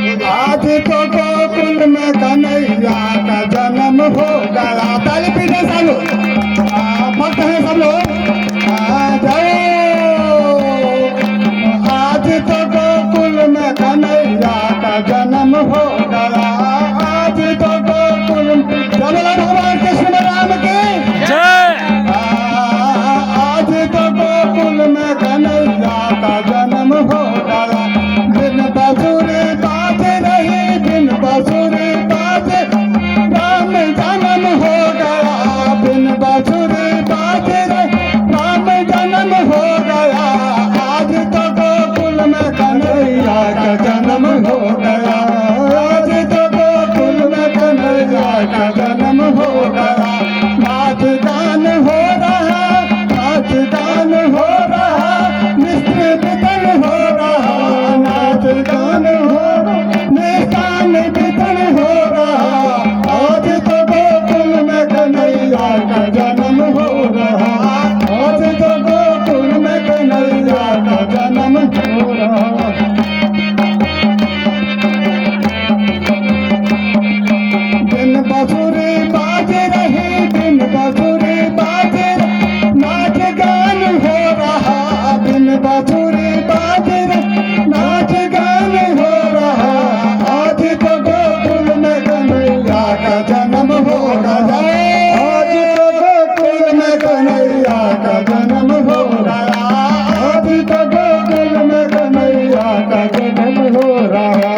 आज तो गोकुल में कन्हैया का जन्म हो गया। ताली पीटे सब लोग, भक्त हैं सब लोग। आज तो गोकुल में कन्हैया का जन्म हो गया। आज तो गोकुल चलो भगवान कृष्ण राम की जय। आज तो गोकुल में कन्हैया का जन्म हो गया। बिन बांसुरी बाज रही, बिन बांसुरी बाज राम जन्म हो गया। बिन बांसुरी बाज रही राम जन्म हो गया। आज तो गोकुल में कन्हैया का जन्म हो गया। आज तो गोकुल में कन्हैया का जन्म हो गया। नाच गान हो रहा, नाच गान हो रहा, मिश्र वितन हो रहा। नाच गान हो रहा, निशान वितन हो रहा। आज तो गोकुल में कन्हैया का जन्म हो रहा। आज तो गोकुल में कन्हैया का जन्म हो रहा। बिन बांसुरी बाज रही, बिन बांसुरी बाज नाच गान हो रहा। बिन बांसुरी बाज नाच गान हो रहा। आज तो गोकुल में कन्हैया का जन्म हो गया। आज तो गोकुल में कन्हैया का जन्म हो गया। आज तो गोकुल में कन्हैया का जन्म हो रहा।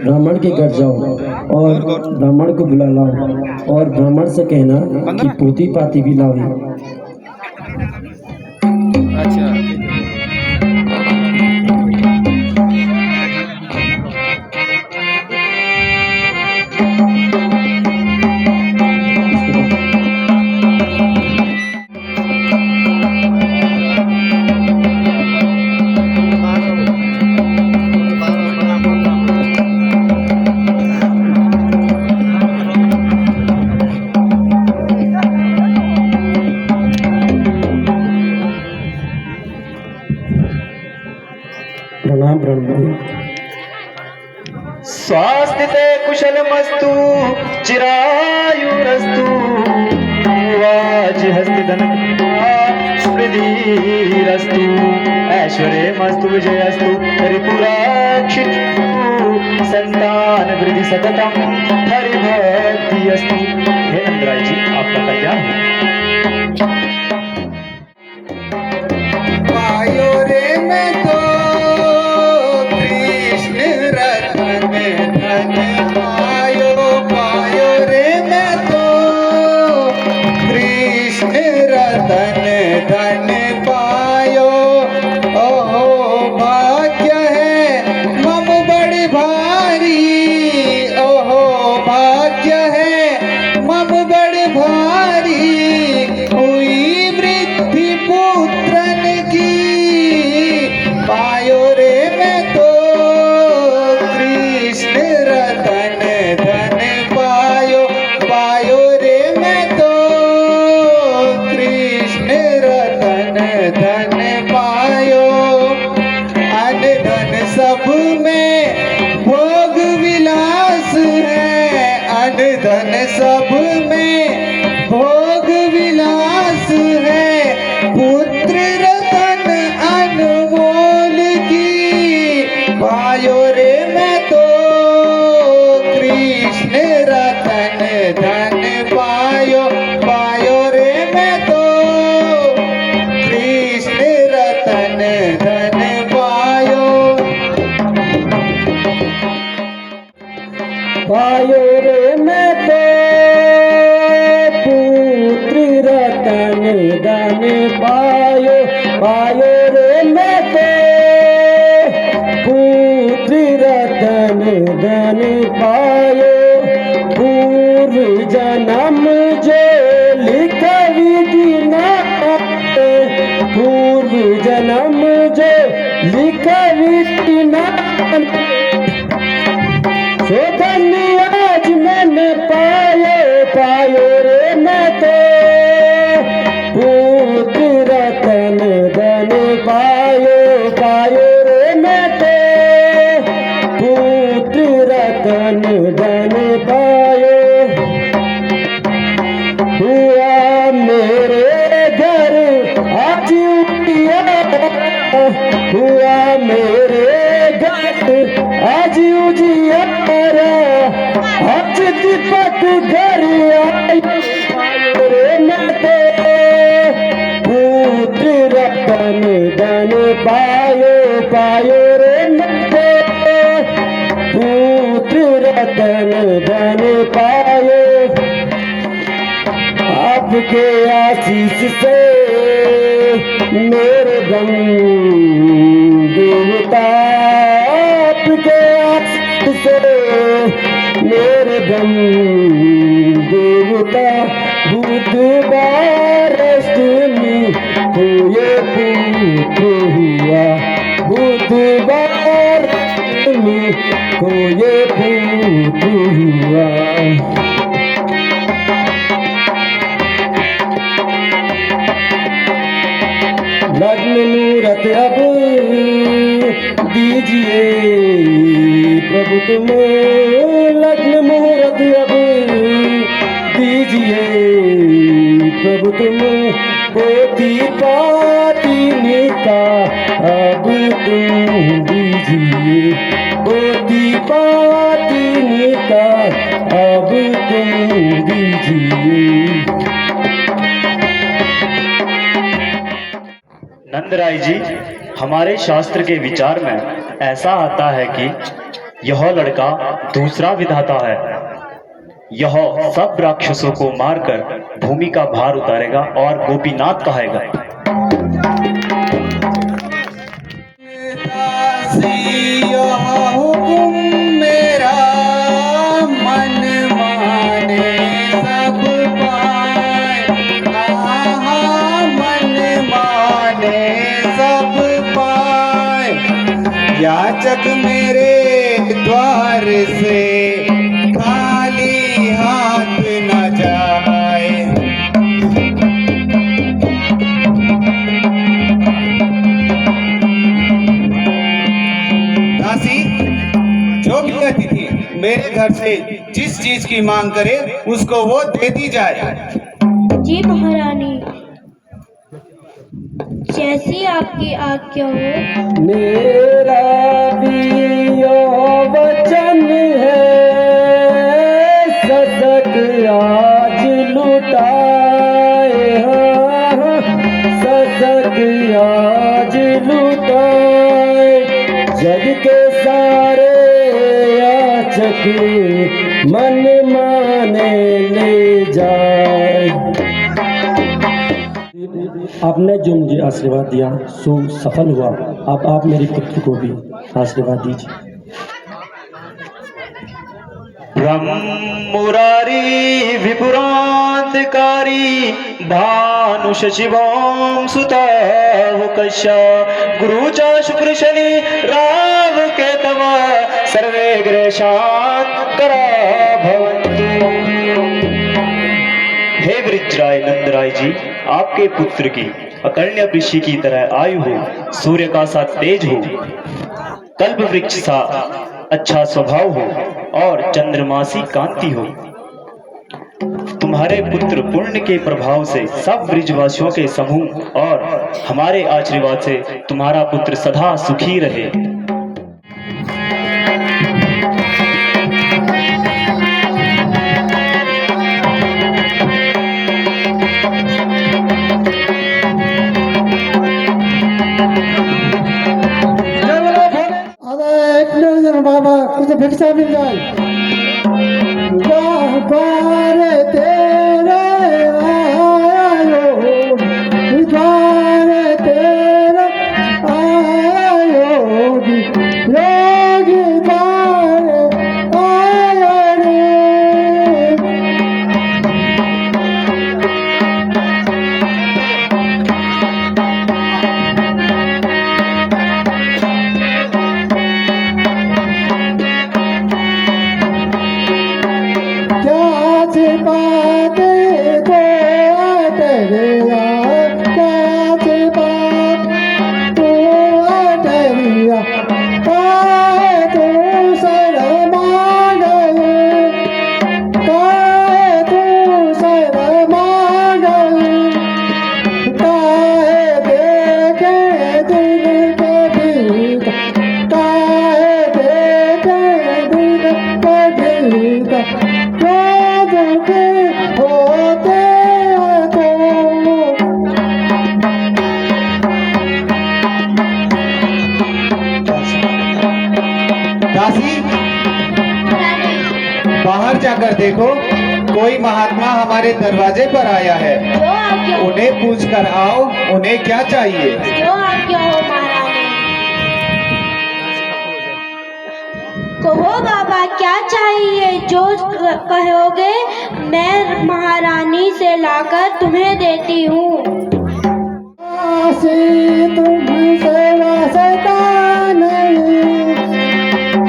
ब्राह्मण के घर जाओ और ब्राह्मण को बुला लाओ और ब्राह्मण से कहना कि पोती पाती भी लाओ। अच्छा प्रणाम ब्राह्मण। स्वास्थ्य ते कुशलमस्तु चिरायुरस्तु वाज हस्तिधन स्मृतिरस्तु ऐश्वर्यमस्तु विजयस्तु रिपुरक्षितु संतान वृद्धि सततम हरिभक्ति अस्तु। हे नंदराय जी आपका कल्याण हो। पायो रे मैं तो कृष्ण रतन धन पायो। पायो रे मैं तो कृष्ण रतन धन पायो। ओहो भाग्य है मम बड़ भारी। ओहो भाग्य है मम बड़ भारी। हुई वृद्धि पुत्रन की पायो रे मैं तो कृष्ण रतन धन पायो। पायो रे मैं तो कृष्ण रतन धन पायो पायो रे मैं तो पुत्र रतन धन पायो पूर्व जन्म जो लिखा विधि ना पूर्व जन्म जो लिखा विधि ना सो धन्य आज मैंने पायो पायो रे मैं तो पुत्र रतन धन पायो पायो रे मैं तो पुत्र रतन धन पायो हुआ मेरे घर आज उजियारा हुआ मेरे घर आज उजियारा आज दीपक घर आयो रे मैं तो पुत्र रतन धन पायो पायो रे मैं तो पुत्र रतन धन पायो आपके आशीष से मेरे गम देवता आपके आशीष से मेरे गम देवता बुधवार अष्टमी को ये पुत्र हुआ बुधवार अष्टमी को ये पुत्र हुआ लग्न मुहूर्त अब दीजिए प्रभु तुम लग्न मुहूर्त अब दीजिए प्रभु तुम पोती पाती का अब तुम दीजिए पोती पाती का अब तुम दीजिए। नंदराय जी, हमारे शास्त्र के विचार में ऐसा आता है कि यह लड़का दूसरा विधाता है। यह सब राक्षसों को मारकर भूमि का भार उतारेगा और गोपीनाथ कहेगा। हुकुम मेरा मन माने सब पाए मन माने सब पाए याचक मेरे द्वार से खाली हाथ न जाए। दासी जो भी अतिथि मेरे घर से जिस चीज की मांग करे उसको वो दे दी जाए। जी महारानी, जैसी आपकी आज्ञा हो। मेरा भी यो वचन है ससक आज लुटाए ससक आज लुटाए जग के सारे याचक मन माने ले जाए। आपने जो मुझे आशीर्वाद दिया सो सफल हुआ। अब आप मेरे पुत्र को भी आशीर्वाद दीजिए। ब्रह्म मुरारी विपुरांतकारी भानुष शिवम सुता कश्य गुरु च शुक्र शनि राव केतव सर्वे ग्रह करा भवन्तु। हे वृज्राय नंदराय जी, आपके पुत्र की अकर्ण्य ऋषि की तरह आयु हो, सूर्य का सा तेज हो, कल्प वृक्ष सा अच्छा स्वभाव हो और चंद्रमासी कांति हो। तुम्हारे पुत्र पुण्य के प्रभाव से सब ब्रिजवासियों के समूह और हमारे आशीर्वाद से तुम्हारा पुत्र सदा सुखी रहे। बाबा कुछ भिक्षा मिल जाए। तेरे आयो दासी, रानी, बाहर जाकर देखो, कोई महात्मा हमारे दरवाजे पर आया है। जो आज्ञा हो, उन्हें पूछ कर आओ, उन्हें क्या चाहिए। जो आज्ञा हो महारानी। कहो बाबा क्या चाहिए, जो कहोगे मैं महारानी से लाकर तुम्हें देती हूँ। तुमसे वास्ता नहीं,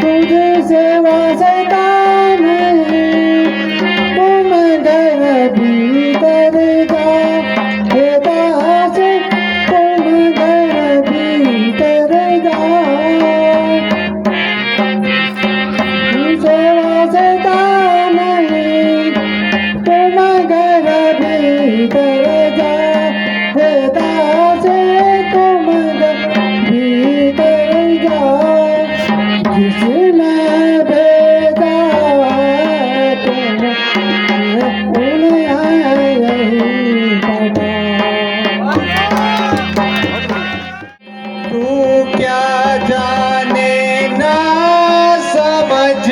तुझसे वास्ता नहीं, तुम घर भीतर जा, हे दास तुम घर भीतर जा, तुझसे वास्ता नहीं, तुम घर भीतर जा, हे दास तुम घर भीतर जा, जिसने भेजा तुम उन्हें यही पता। तू क्या जाने ना समझ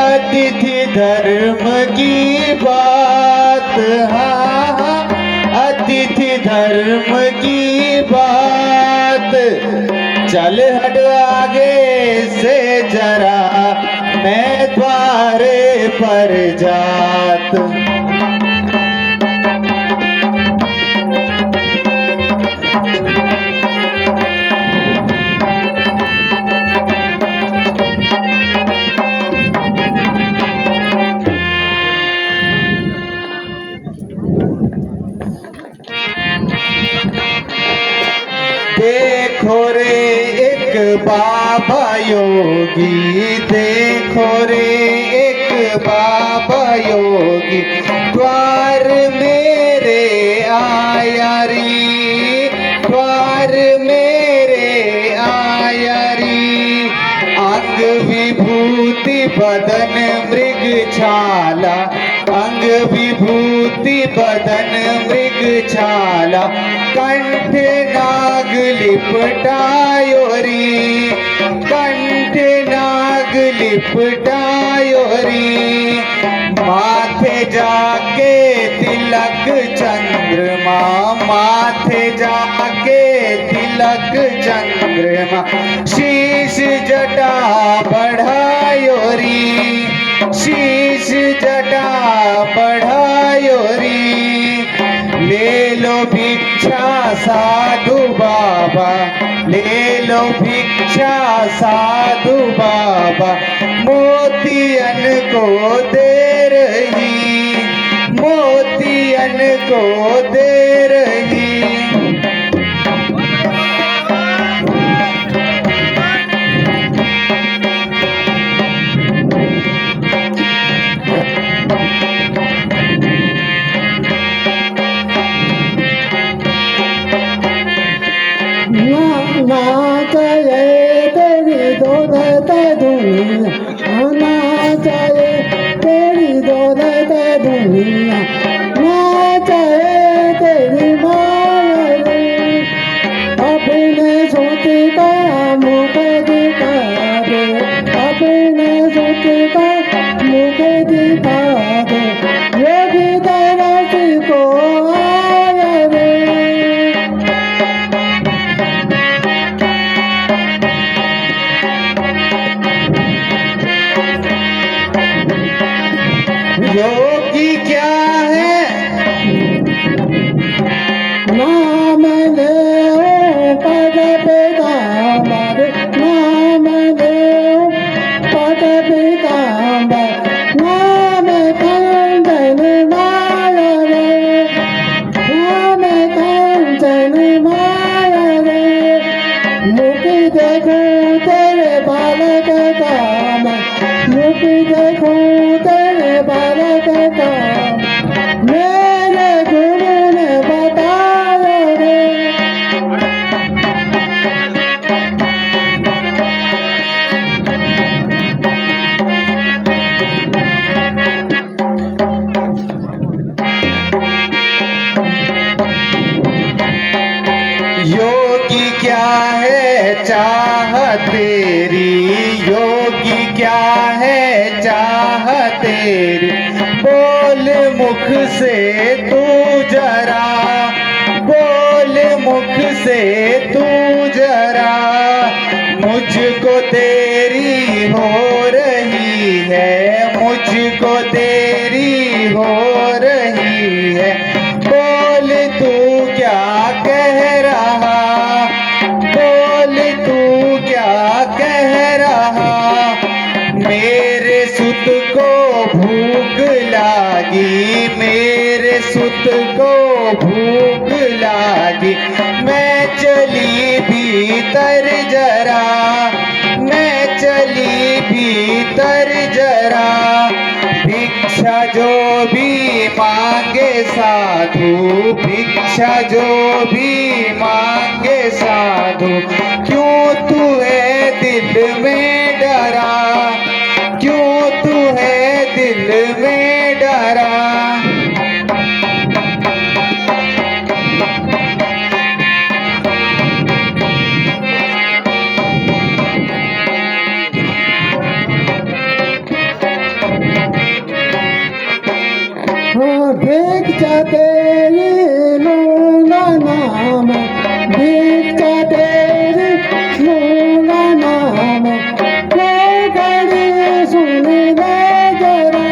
अतिथि धर्म की बात, हाँ हाँ, अतिथि धर्म की बात। चल हट आगे से जरा, मैं द्वारे पर जात। देखो रे एक बाबा योगी, देखो रे एक बाबा योगी, द्वार मेरे आया री, द्वार मेरे आया री। अंग विभूति बदन मृग छाला, अंग विभूति बदन मृग छाला, कंठ नाग लिपटायो री, कंठ नाग लिपटायो री। माथे जाके तिलक चंद्रमा, माथे जाके तिलक चंद्रमा, शीश जटा बढ़ायो री, शीश जटा बढ़ायो री। ले लो भिक्षा साधु बाबा, ले लो भिक्षा साधु बाबा, मोतियन को दे रही, मोतियन को दे रही। नाचे तेरी दौलत दुनिया, नाचे तेरी दौलत दुनिया, नाचे तेरी माया रे। अपने सोचे का मुख दिखा दे, अपने सोचे का मुख दिखा दे, योगी दासी को आया रे। योगी क्या है, नाम ले पद पीताम्बर, नाम ले पद पीताम्बर, नाम कंचन माया रे, नाम कंचन माया रे। मुख देखूं तेरे बालक का मैं, मुख देखूं तेरे बालक का, मेरे गुरु ने बताया रे। योगी क्या है चाह तेरी, योगी क्या है चाह तेरी, बोल मुख से तू जरा, बोल मुख से तू जरा। मुझको तेरी हो रही है, मुझको तेरी हो रही है। बोल तू क्या कह रहा, बोल तू क्या कह रहा। मेरे सुत को भूख लागी, मेरे सुत को भूख लागी। मैं चली भीतर जरा, मैं चली भीतर जरा। भिक्षा जो भी मांगे साधु, भिक्षा जो भी मांगे साधु। क्यों तू है दिल में डरा, क्यों तू है दिल में डरा। भिक्षा तेरी लूंगा नाम, भिक्षा तेरी लूंगा नाम। कोई घड़ी सुन ले जरा,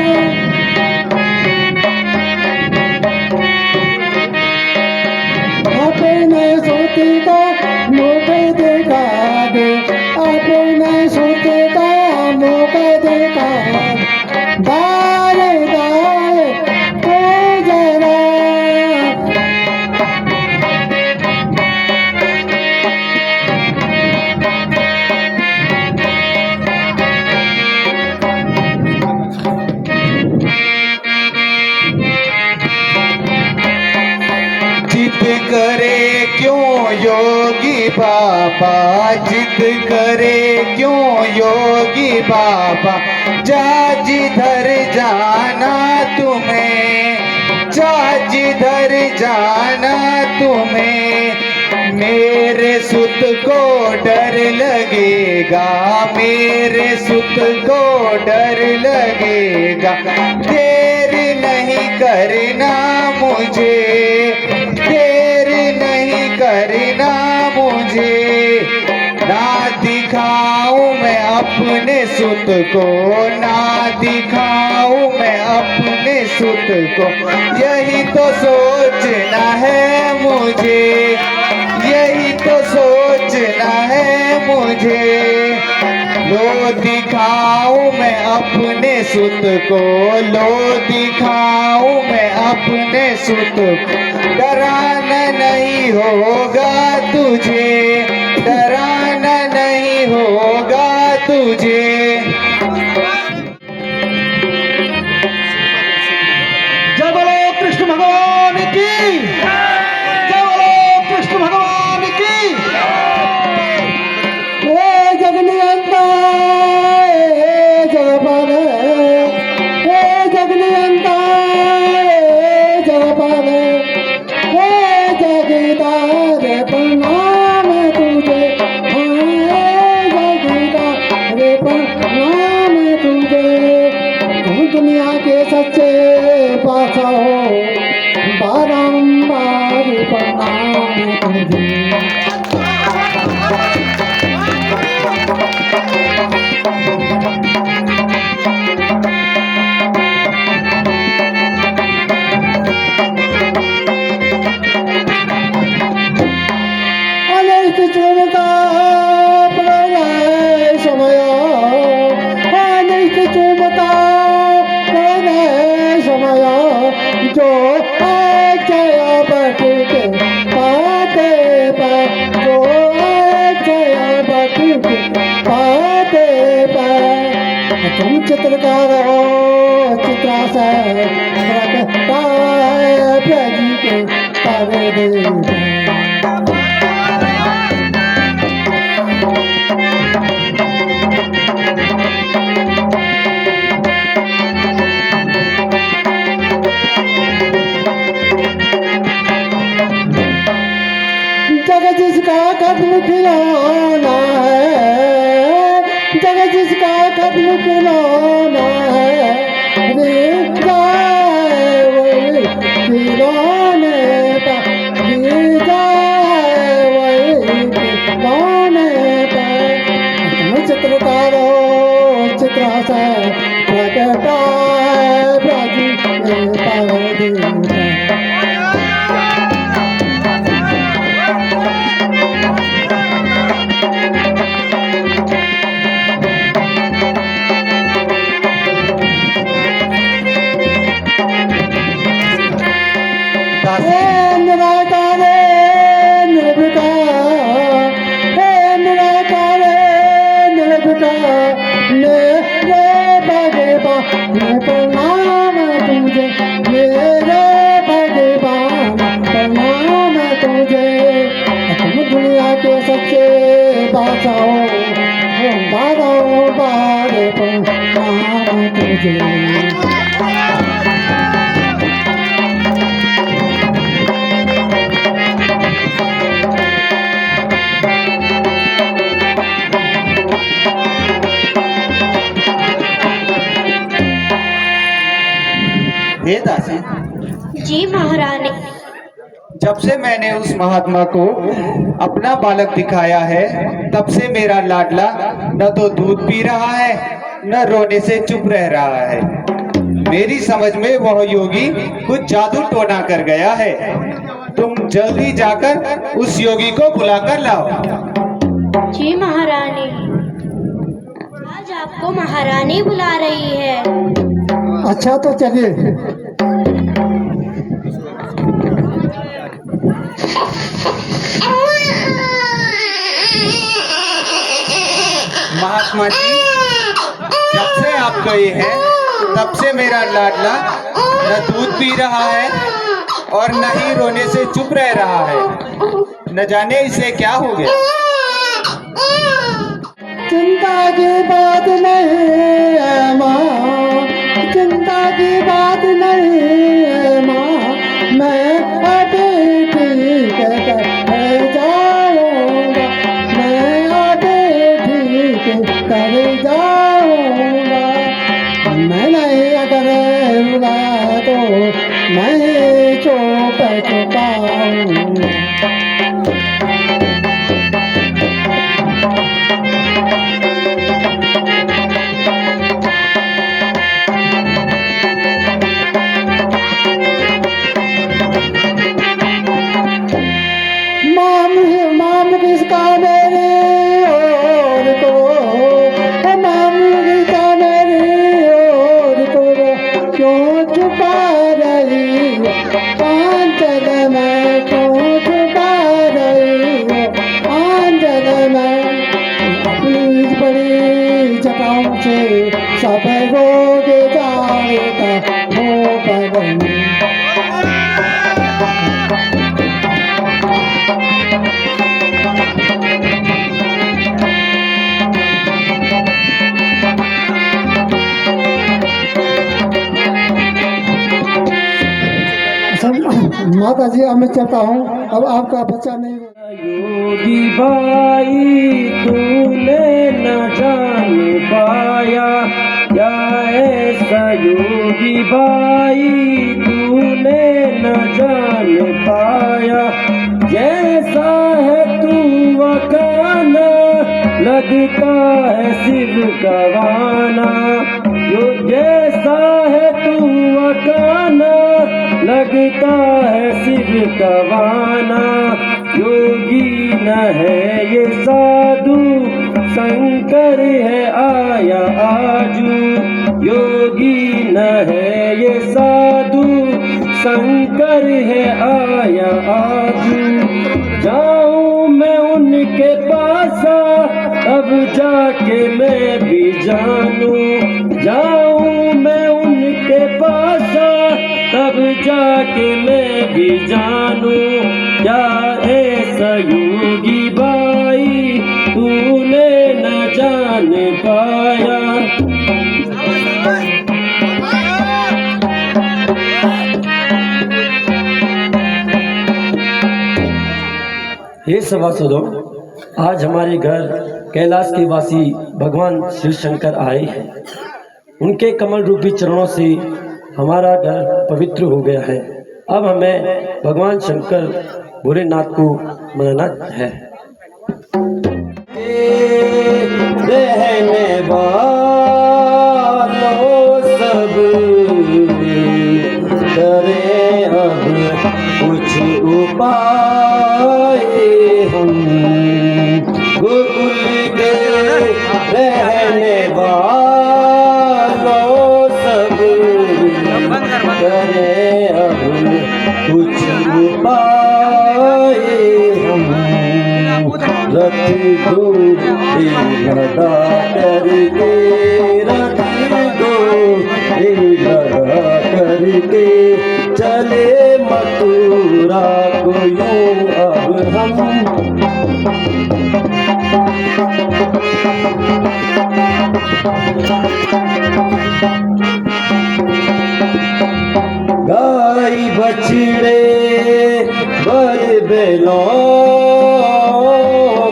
अपने सोती का मुख दिखा दे, अपने सोती का मुख दिखा दे। दाए दाए तो जरा, जिद करे क्यों योगी बाबा, जिद करे क्यों योगी बाबा। जा जिधर जाना तुम्हें, जा जिधर जाना तुम्हें। मेरे सुत को डर लगेगा, मेरे सुत को डर लगेगा। देर नहीं करना मुझे, देर नहीं करना मुझे। ना दिखाऊं मैं अपने सुत को, ना दिखाऊं मैं अपने सुत को। यही तो सोचना है मुझे, यही तो सोचना है मुझे। लो दिखाऊं मैं अपने सुत को, लो दिखाऊं मैं अपने सुत को। डराना नहीं होगा तुझे, डराना नहीं होगा तुझे। जय बोलो कृष्ण भगवान की, जय बोलो कृष्ण भगवान की। हे जगनियंता, हे जगपाल, हे जगनियंता, हे जगपाल, हे जगीदार प्रणाम तुझे, हे जगीदार प्रणाम तुझे। तुम दुनिया के सच्चे पातशाह हो, बारंबार प्रणाम तुझे। अनिष्ट चुमता प्रणय समय, अनिष्ट चुमता प्रणय समय। जो जय बट के पाते पर, जो जय बट के पाते पर। तुम चित्रकार हो, चित्राशय प्रगटाए प्याजी के परदे। जग जिसका कदम खिलाना है, जग किसका खत्म खिलौना है रे जाए वही खिलौने का गिर जाए वही खिलौने का तुम चित्रकारो चित्र से प्रकटाए ब्रज के परदेसा। प्रणाम तुझे मेरे भगवान प्रणाम तुझे तुम दुनिया के सच्चे बादशाह हो बारों बार प्रणाम तुझे। हे दासी, जी महारानी। जब से मैंने उस महात्मा को अपना बालक दिखाया है तब से मेरा लाडला न तो दूध पी रहा है न रोने से चुप रह रहा है। मेरी समझ में वह योगी कुछ जादू टोना कर गया है। तुम जल्दी जाकर उस योगी को बुलाकर लाओ। जी महारानी। आज आपको महारानी बुला रही है। अच्छा तो चलिए। महात्मा जी, जब से आप गए हैं तब से मेरा लाडला न दूध पी रहा है और न ही रोने से चुप रह रहा है। न जाने इसे क्या हो गया। चिंता की बात नहीं है माँ, चिंता की बात नहीं है माँ, मैं अभी ठीक कर जाऊंगा, मैं अभी ठीक कर जाऊंगा। मैं नहीं अगर रुला तो मैं चुप चुपाऊंगा। माम किसका मेरी ओर को, माम किसका मेरी ओर को, क्यों छुपा रही हो आंचल में, क्यों छुपा रही हो आंचल में। अपनी बड़ी जटाओं से सब रोग जाएगा हो बदन। माता जी अब मैं चलता हूँ, अब आपका बच्चा नहीं होगा। योगी भाई तूने न जान पाया क्या ऐसा, योगी भाई तूने न जान पाया। जैसा है तू अकाना लगता है शिव का वाना, जो जैसा है तू अकाना लगता है शिव का वाना। योगी न है ये साधु शंकर है आया आजू, योगी न है ये साधु शंकर है आया आजू। जाऊं मैं उनके पास अब जाके मैं भी जानूं, जाऊं मैं उनके पास तब जाके मैं भी जानूं। क्या ऐसा योगी भाई तूने न जान पाया। हे सभासदों, आज हमारे घर कैलाश के वासी भगवान शिव शंकर आए हैं। उनके कमल रूपी चरणों से हमारा घर पवित्र हो गया है। अब हमें भगवान शंकर भोलेनाथ को मनाना है। रहने वालों सब करे अब कुछ उपाय, हम गोकुल के रहने वालों सब करे अब कुछ उपाय, हम रथ दो लगा करके, रथ दो लगा करके चले मथुरा को यूं अब हम। गाय बछड़े बर बैलों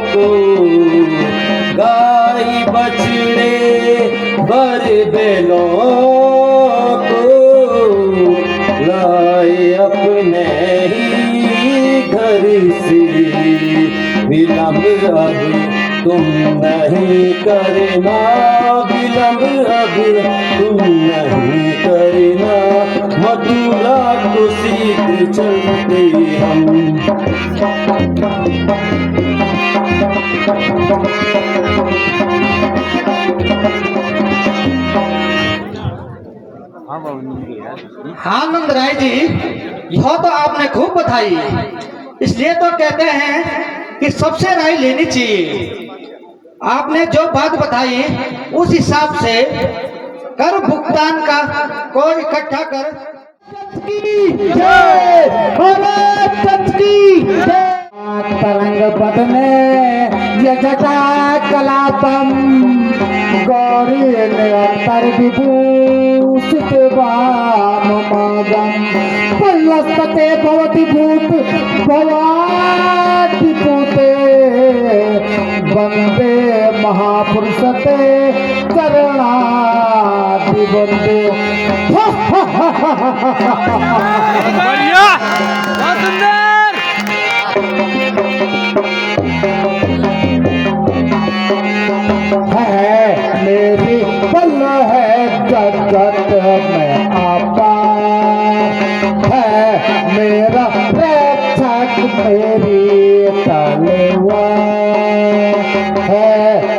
को, गाय बछड़े बर बैलों को लाए अपने ही घर से, विलम्ब अब तुम नहीं करना, विलम्ब अब तुम नहीं करना, मथुरा को शीघ्र चलते हम। हाँ नंद राय जी, यह तो आपने खूब बताई। इसलिए तो कहते हैं कि सबसे राय लेनी चाहिए। आपने जो बात बताई उस हिसाब से कर भुगतान का कोई इकट्ठा कर। तरंग पद में जटा कलापम, गौरी निरंतर विभूषित वाम मगम, पल्लस्ते भवति भूत भवाति भूते, वंदे महापुरुषते करणादि वंदे। बढ़िया, बहुत सुंदर। है मेरी पल है जगत में आपा, है मेरा रक्षक मेरी तलवार, है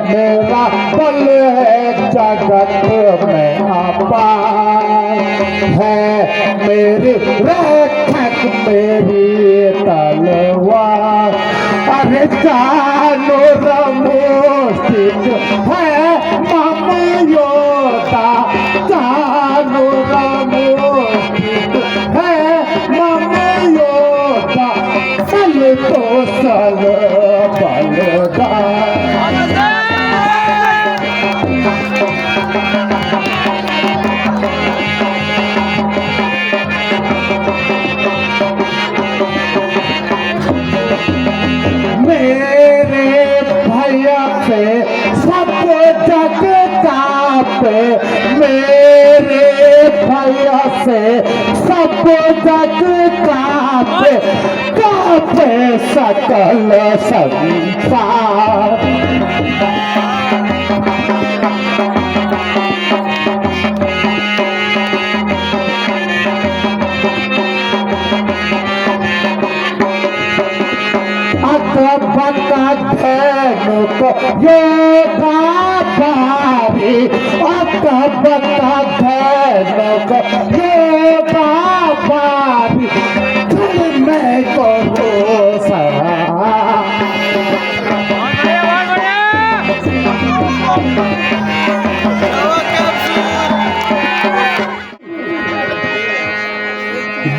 मेरा पल है जगत में आपा, है मेरी रक्षक मेरी तलवार। अरे जानो रमोस्तिक है मम योता, जानो रमोस्तिक है मम योता, सल तो सल बलदार। मेरे भैया से सब जग कांपे, मेरे भैया से सब जग कांपे, कांपे सकल संसार। बता धैनु को योगा भारी, बता धैनु को योगा भारी, दिल में को रोसरा।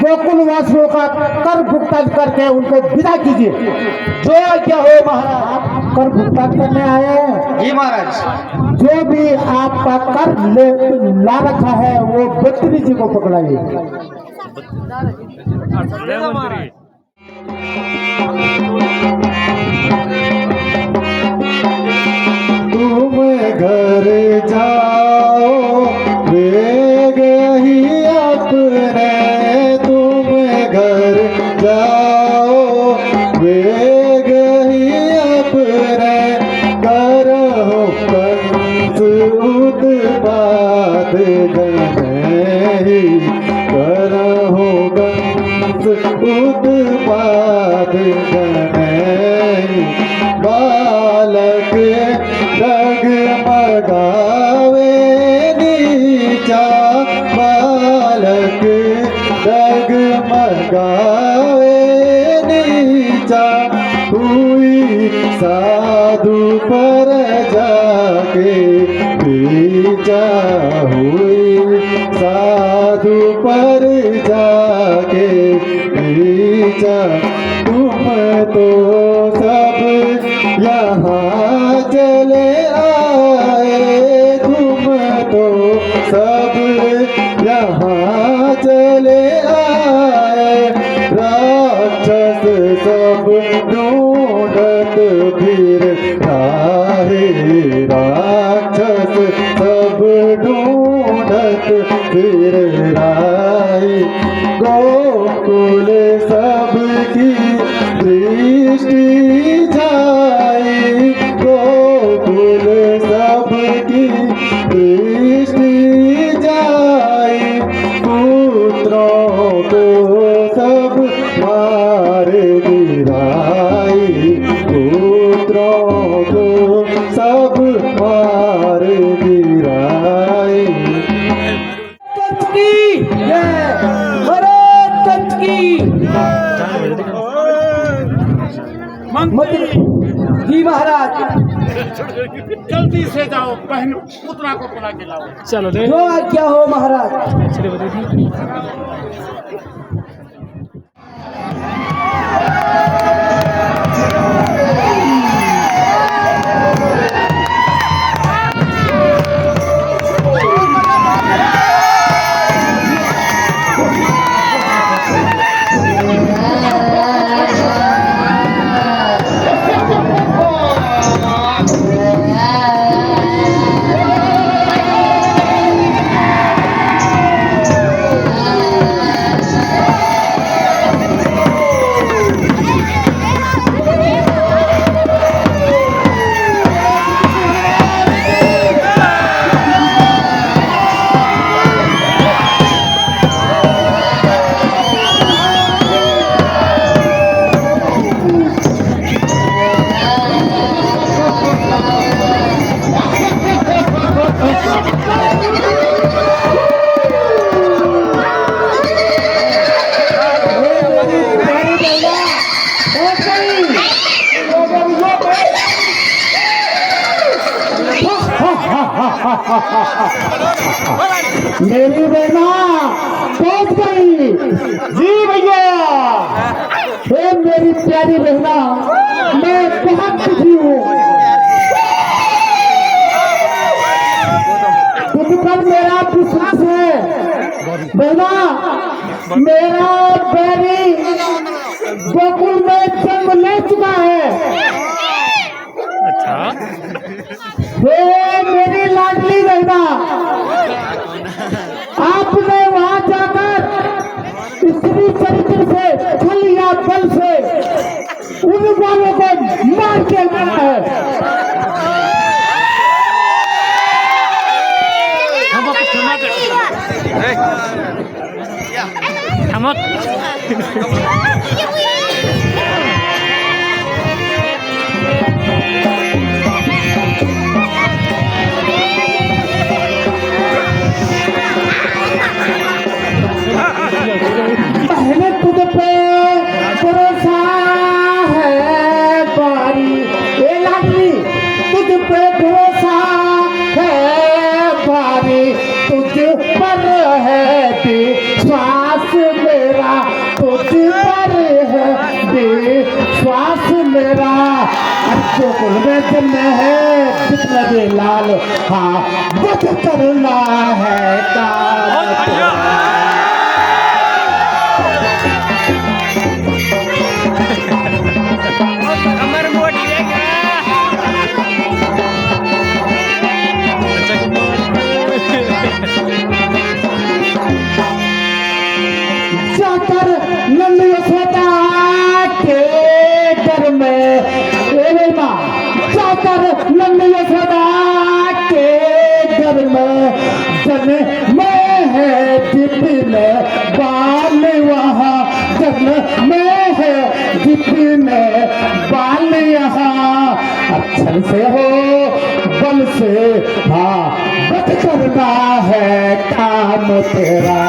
गोकुल वासियों का कर भुगतान करके उनको विदा कीजिए। जो क्या हो महाराज, कर भुगतान करने आए हैं। जी महाराज। जो भी आपका कर ला रखा है वो बत्री जी को पकड़ाइए। साधु पर जाके पीछा हुई, साधु पर जाके पीछा। तुम तो सब यहाँ चले आए, तुम तो सब यहाँ चले आए, राक्षस सब ढूंढत फिर राहे, राक्षस सब ढूंढत फिर राहे। गोकुल सबकी दृष्टि जाई, गोकुल सबकी दृष्टि जाई, पुत्रों को सब मार गिराई, पुत्रों को सब मार गिराई। जी महाराज, जल्दी से जाओ, बहन पुत्रा को बुला के लाओ। चलो रे, जो आज्ञा हो महाराज। मेरी बहना पहुंच गई। जी भैया, हे मेरी प्यारी बहना, मैं बहुत खुशी हूँ। तुझ पर मेरा विश्वास है बहना। मेरा बैरी गोकुल में जन्म ले चुका है। हे मेरी लाडली बहना, आपने वहां जाकर स्त्री चरित्र से, छल या बल से उन वालों को मार के लाना है। पहले तुझ पे भरोसा है बारी, ए लाडली तुझ पे भरोसा है बारी, तुझ पर है विश्वास मेरा, तुझ पर है विश्वास मेरा। गोकुल में जन्म है जितना भी लाल, हाँ वध करना है काम। जाकर नंद यशोदा के घर में, जाकर नंद यशोदा के घर में जन्म है जितने बाल वहाँ, जन्म है जितने बाल यहाँ। अच्छन से हो बल से, हाँ वध करना है काम तेरा।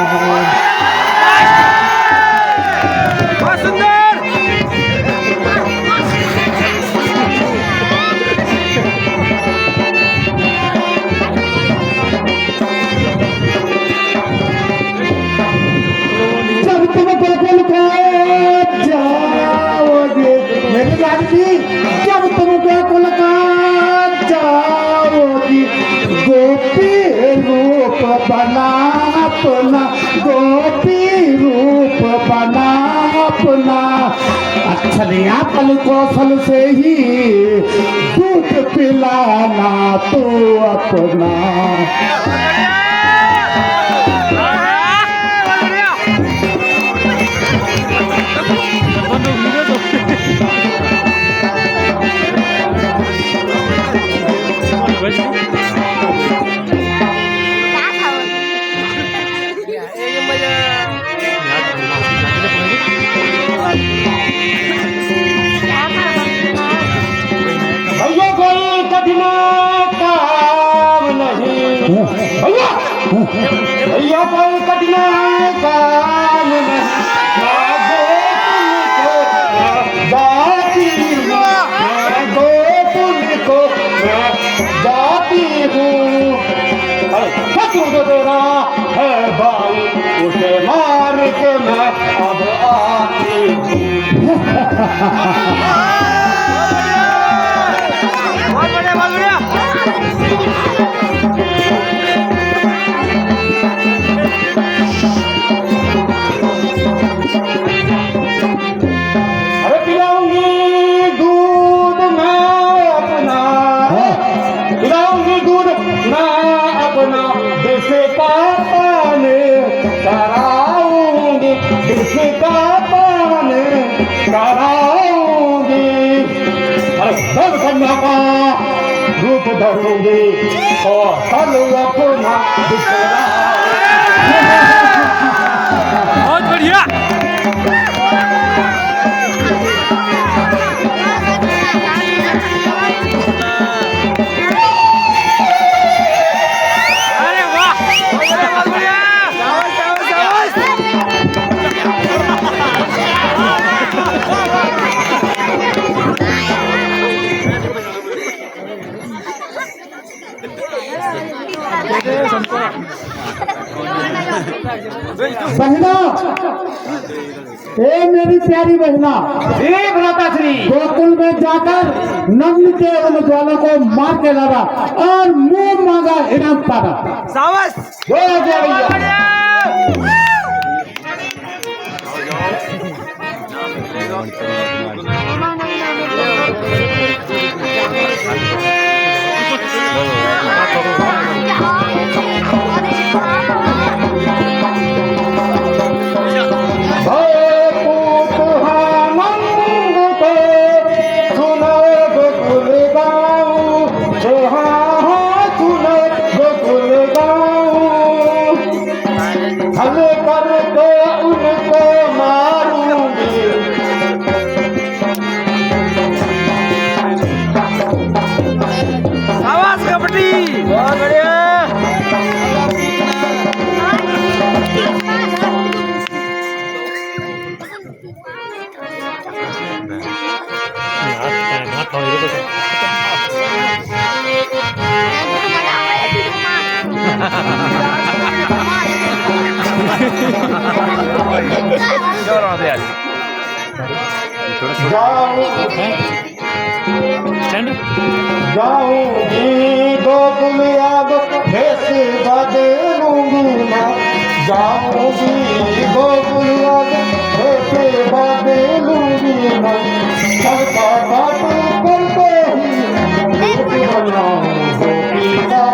जानती जब तुम गोकुल का जाओगी गोपी रूप बना अपना गोपी रूप बना अपना अच्छलिया पल कौशल से ही दूध पिलाना तो अपना भैया कोई कठिन काम नहीं भैया कोई कठिन काम नहीं जाती हूँ तेरा है भाई उसे मार के मैं अब आती हूँ अरे पिलाऊंगी दूध मैं अपना पिलाऊंगी दूध मैं अपना जिसका पानी कराऊंगी जिसका पानी कराऊंगी अरे सब कन्या का रूप धरूंगी और कल अपना बहुत बढ़िया। अरे वाह, बहुत बढ़िया। बहना ए मेरी प्यारी बहना भ्राताश्री गोकुल में जाकर नग्न के उन ज्वालों को मार के लाना और मुंह मांगा इनाम पाना सावस बोला जय भैया जाऊंगी गोकुल याद कैसे बदलूंगी मैं जाऊंगी गोकुल याद कैसे बदलूंगी मैं सबका बात करते ही गोपी का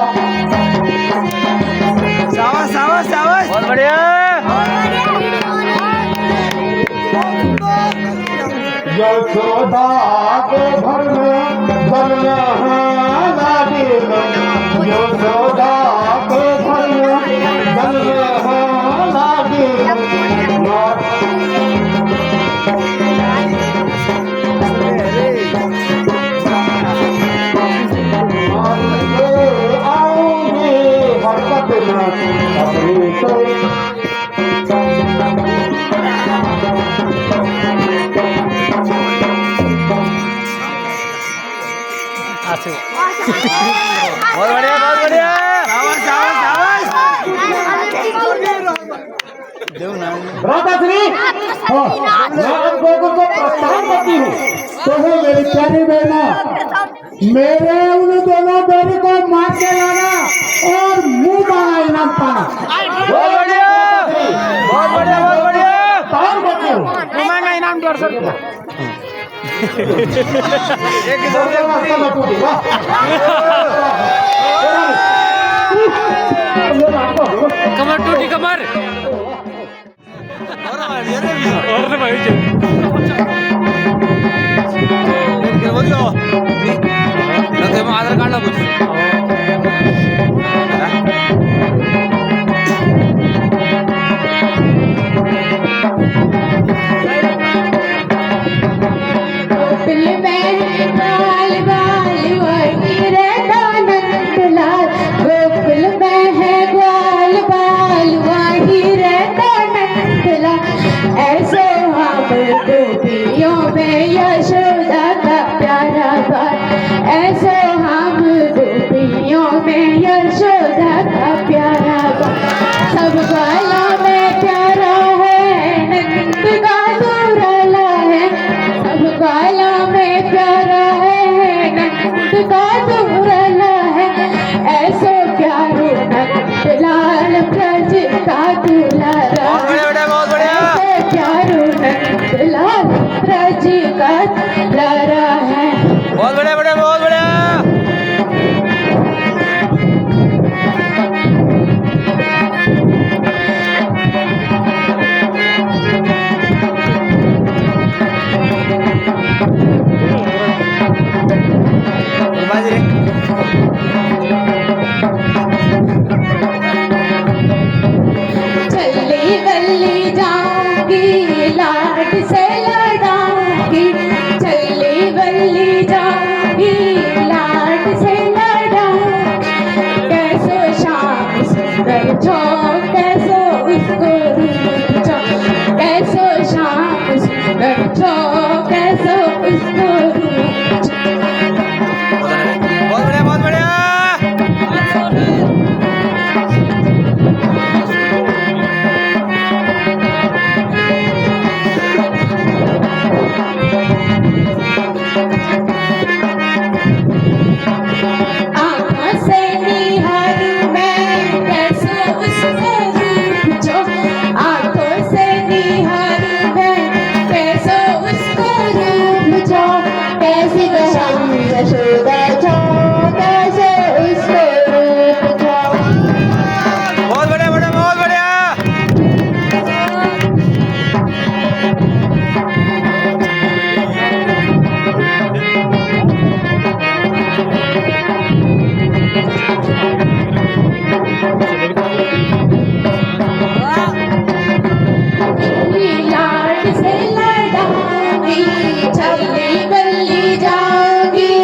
सावस सावस सावस बहुत बढ़िया यशोदा के घर में लागे यशोदा के घर में लागे आऊंगी बरकत में अपनी से बहुत बढ़िया शाबाश शाबाश शाबाश भ्राताश्री, मैं अब गोकुल को प्रस्थान करती हूँ। तो वो मेरी प्यारी बहना, मेरे उन दोनों बेरी को मार के लाना और मुंह मांगा इनाम पाना। बहुत बढ़िया, बहुत बढ़िया, बहुत बढ़िया। प्रस्थान करती हूँ। तुम्हारा इनाम 150 रुपया। कमर टूटी कमर और भाई आधार कार्ड ला कुछ गोकुल में बाल बाल वही रहता नंदलाल। गोकुल में है ग्वाल बाल वही रहता नंदलाल। ऐसे हम गोपियों में यशोदा का प्यारा बाल। ऐसे हम गोपियों में यशोदा का प्यारा बाल। सब बालों में प्यारा है नंद का दूरला है। सब बालों में प्यारा है नंद का दूरला है। ऐसे प्यारो नंद लाल ब्रज का दुलारा। बहुत बढ़िया। ऐसे प्यारो नंद लाल ब्रज का दुलारा है। बहुत बढ़िया, बढ़िया, बहुत बढ़िया। चली गली जाऊंगी लाड से लड़ाऊंगी। चली गली जाऊंगी लाड से लड़ाऊंगी। कैसो शाम सुंदर छो कैसो उसको रूप छो। कैसो शाम सुंदर छो कैसो उसको रूप छो। बहुत बढ़िया, बहुत बढ़िया। आँखों से निहारूं मैं कैसे उसको रूप छो। आँखों से निहारूं मैं कैसे उसको रूप छो। कैसी शाम यशोदा छो कैसे उसको रूप छो। बहुत बढ़िया, बढ़िया, बहुत बढ़िया। लाड से लड़ाऊंगी चली गली जाऊंगी।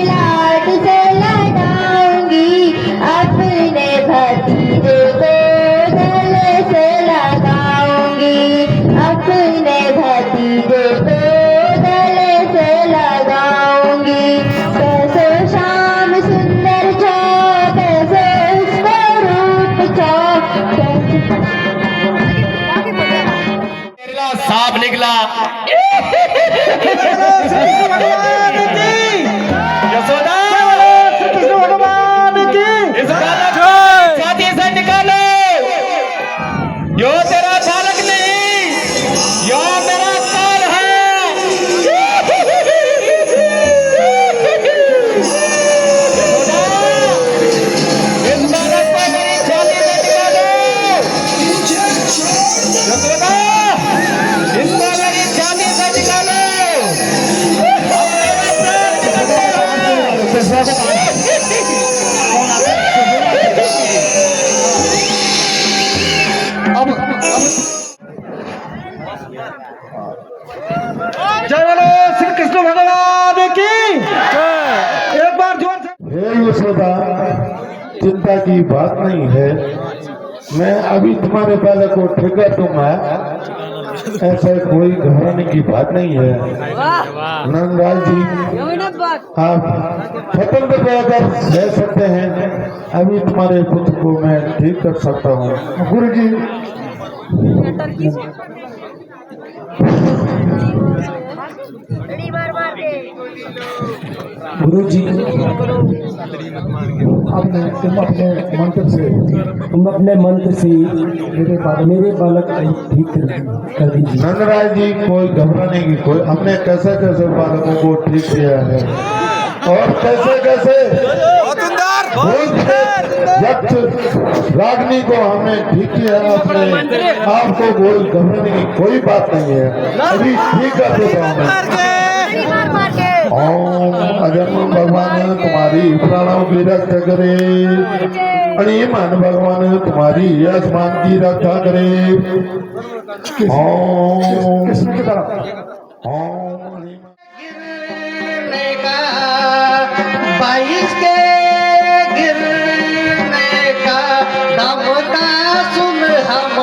लाड से लड़ाऊंगी अपने भतीजे को गले से लगाऊंगी। अपने भतीजे को गले से लगाऊंगी। कैसे शाम सुंदर छो कैसे उसको रूप छो। सांप निकला। यशोदा, कृष्ण भगवान की इस बालक को छाती से निकालो। यो तेरा बालक नहीं, यो मेरा काल है। यशोदा, इस बालक को मेरी छाती से निकालो। यशोदा, इस बालक की छाती से निकालो। जय बोलो श्री कृष्ण भगवान की। एक बार जोर से। हे यशोदा, चिंता की बात नहीं है। मैं अभी तुम्हारे बालक को ठेका दूंगा। ऐसा कोई घबराने की बात नहीं है। नंदलाल जी, आप स्वतंत्र होकर रह सकते हैं। अभी तुम्हारे पुत्र को मैं ठीक कर सकता हूँ। गुरु जी, गुरु जी तुम अपने मंत्र से मेरे बालक ठीक कर दीजिए। नंदराज जी कोई घबराने की कोई हमने कैसे कैसे बालकों को ठीक किया है और कैसे कैसे रागनी को हमने ठीक किया अपने आपको कोई घबराने की कोई बात नहीं है। अभी ठीक कर देता हूँ। ओम अजन्म भगवान तुम्हारी प्राणों की रक्षा करे, अणिमान भगवान तुम्हारी आसमान की रक्षा करे। ओम ओम गिरने का 22 के गिरने का दम का सुन हम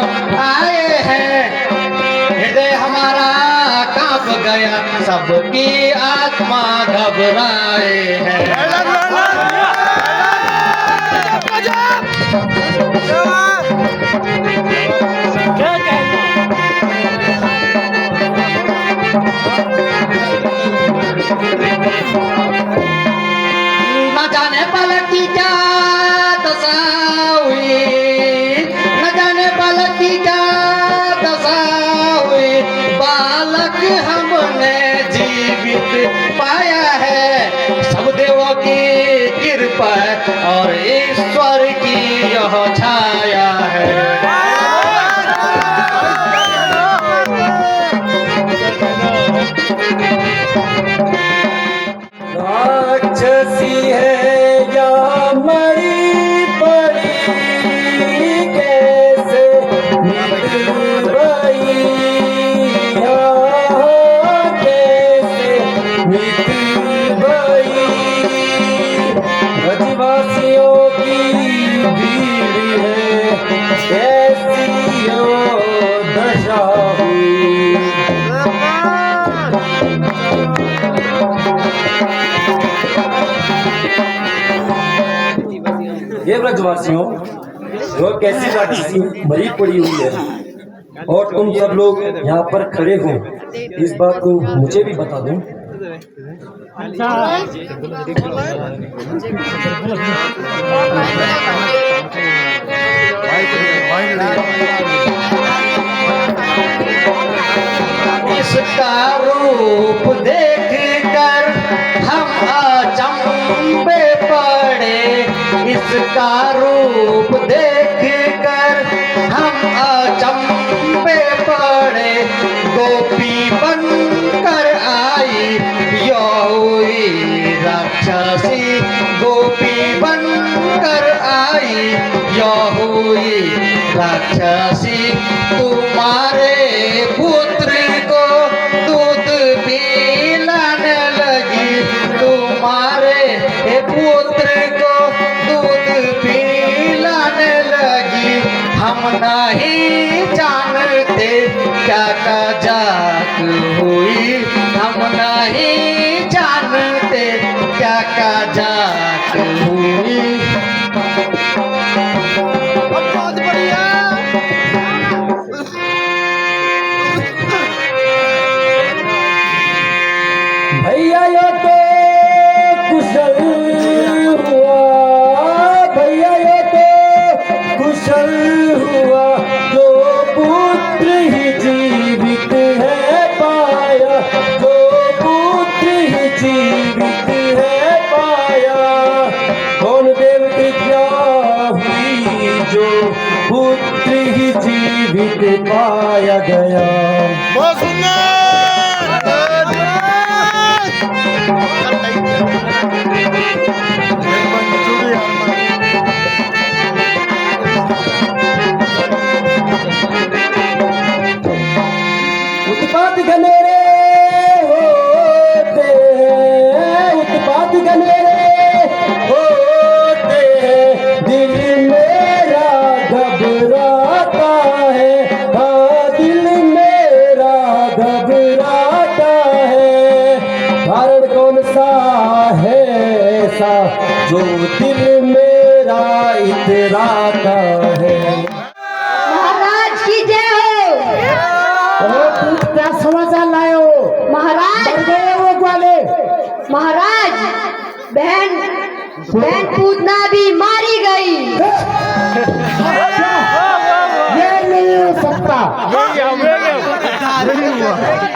आए हैं। हृदय हमारा कांप गया, सबकी आत्मा घबराए हैं। न जाने बालक की क्या दशा हुई, न जाने बालक की क्या दशा हुई। बालक हमने जीवित पाया है, सब देवों की कृपा और ईश्वर की यह छाया है। राक्षसी है या मरी पड़ी, कैसे मिट गई, कैसे मिट गई। ब्रजवासियों की भीड़ है, कैसी यो दशा हुई। ये ब्रजवासियों, वो कैसी राक्षसी मरी पड़ी हुई है और तुम सब लोग यहाँ पर खड़े हो, इस बात को मुझे भी बता दो। इसका रूप देखकर हम अचंभे पड़े, इसका रूप देखकर हम अचंभे पड़े। गोपी बनकर आई यो हुई राक्षसी, गोपी बनकर आई यो हुई राक्षसी। तुम्हारे पुत्र को दूध पिलाने लगी, तुम्हारे पुत्र को दूध पिलाने लगी। हम नहीं जानते क्या काजात हुई, हम नहीं जानते क्या काजात हुई। बहुत बढ़िया। भैया यो तो कुशल हुआ, भैया यो तो कुशल हुआ, जो पुत्र ही जीवित है पाया, जो पुत्र ही जीवित है पाया। कौन देव कृपा हुई, जो पुत्र ही जीवित पाया गया। उत्पात घनेरे होते हैं, उत्पात घनेरे होते हैं, दिल मेरा घबराता है, हाँ दिल मेरा घबराता है। कारण कौन सा है ऐसा, जो दिल मेरा इतराता है। महाराज की जय। बहन पूतना भी मारी गई। ये नहीं हो सकता। ये